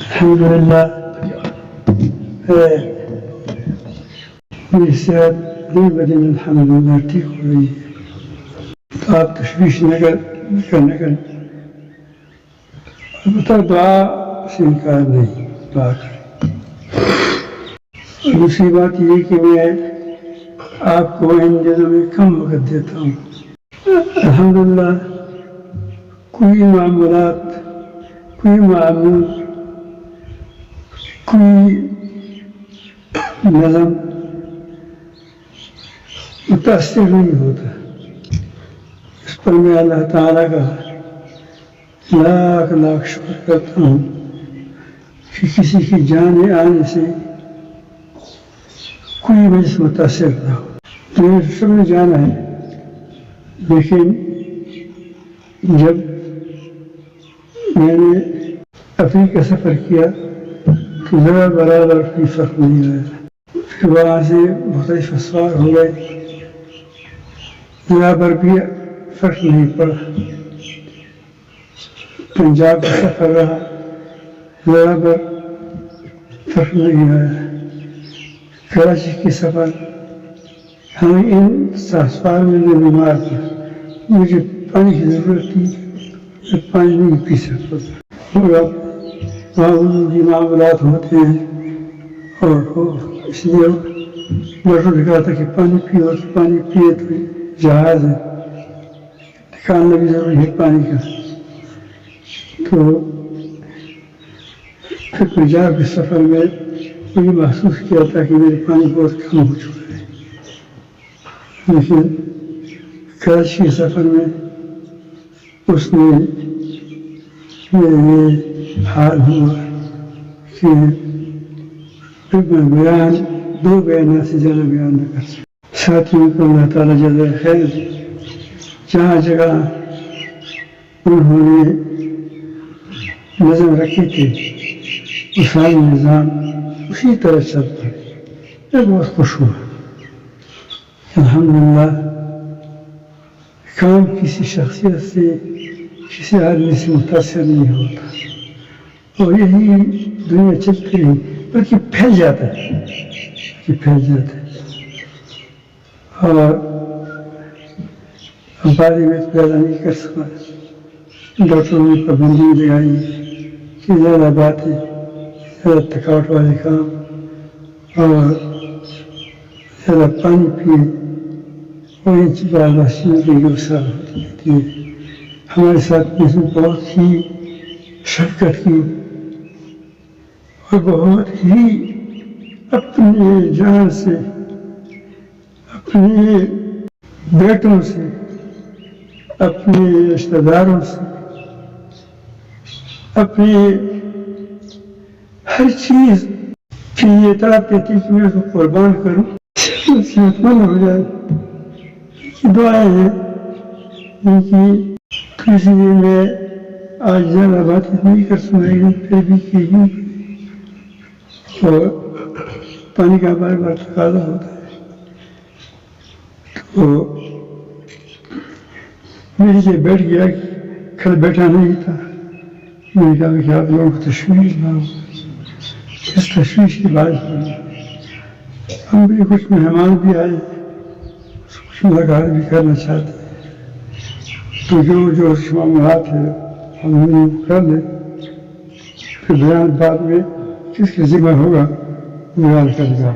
الحمد للہ میری صحت دن بدن الحمد للہ ٹھیک ہو رہی ہے. آپ تشویش نہ کریں. البتہ دعا سے انکار نہیں، دعا کریں. دوسری بات یہ کہ میں آپ کو ان دنوں میں کم وقت دیتا ہوں. الحمدللہ کوئی معاملات، کوئی معمول، کوئی نظم متاثر نہیں ہوتا. اس پر میں اللہ تعالیٰ کا لاکھ لاکھ شکر کرتا ہوں کہ کسی کی جان آنے سے کوئی مجلس متاثر نہ ہو. تو سب نے جانا ہے، لیکن جب میں نے افریقہ سفر کیا تو ذرا برابر کوئی فرق نہیں آیا. پھر وہاں سے مختلف اسفار ہو گئے، ذرا بر بھی فرق نہیں پڑا. پنجاب کا سفر رہا، ذرا بر فرق نہیں آیا. کراچی کی سفر، ہمیں ان اسفار میں جو بیمار تھا، مجھے پانی کی ضرورت تھی، میں پانی نہیں پی سکتا تھا. وہاں وضو کی معاملات ہوتے ہیں اور اس لیے ڈاکٹر نے کہا تھا کہ پانی پیو، تو پانی پیے تو جہاز ہے، نکالنا بھی ضروری ہے پانی کا. تو پھر پنجاب کے سفر میں مجھے محسوس کیا تھا کہ میرے پانی بہت کم ہو چکا ہے. لیکن کراچی کے سفر میں اس نے یہ حال ہوا کہ میں دو بیانات سے زیادہ بیان نہ کر سکتا. ساتھیوں کو اللہ تعالیٰ جزائے خیر دے. جہاں جگہ انہوں نے نظم رکھی تھی وہ سارے نظام اسی طرح چلتا ہے. میں بہت خوش ہوا. الحمدللہ کام کسی شخصیت سے، کسی آدمی سے متاثر نہیں ہوتا، اور یہی دنیا چلتی رہی، بلکہ پھیل جاتا ہے. اور بارے میں پیدا نہیں کر سکا. ڈاکٹروں نے پابندی لگائی کہ زیادہ باتیں، زیادہ تھکاوٹ والے کام اور زیادہ پانی پیے، اور ان چیزوں کی گفتگو ہوتی رہتی ہے. ہمارے ساتھ اس نے بہت ہی شفقت کی اور بہت ہی اپنے جان سے، اپنے بیٹوں سے، اپنے رشتہ داروں سے، اپنے ہر چیز کی یہ طلب دیتی کہ میں اس کو قربان کروں، صحت مند ہو جائے. دعائیں ہیں ان کی، تو اس لیے میں آج زیادہ باتیں نہیں کر سنائی ہوں، پھر بھی کی ہوں. اور پانی کا بار بار تقاضا ہوتا ہے. تو میرے لیے بیٹھ گیا، کل بیٹھا نہیں تھا. میں نے کہا کہ آپ لوگوں کو تشویش نہ ہو. اس تشویش کی بات ہوئی. ہم بھی کچھ مہمان بھی آئے، کچھ ملاقات بھی کرنا چاہتے ہیں. تو جو معاملات ہے ہم کر لیں، پھر بیان بعد میں کس کے ذمہ ہوگا بیان کر دے گا.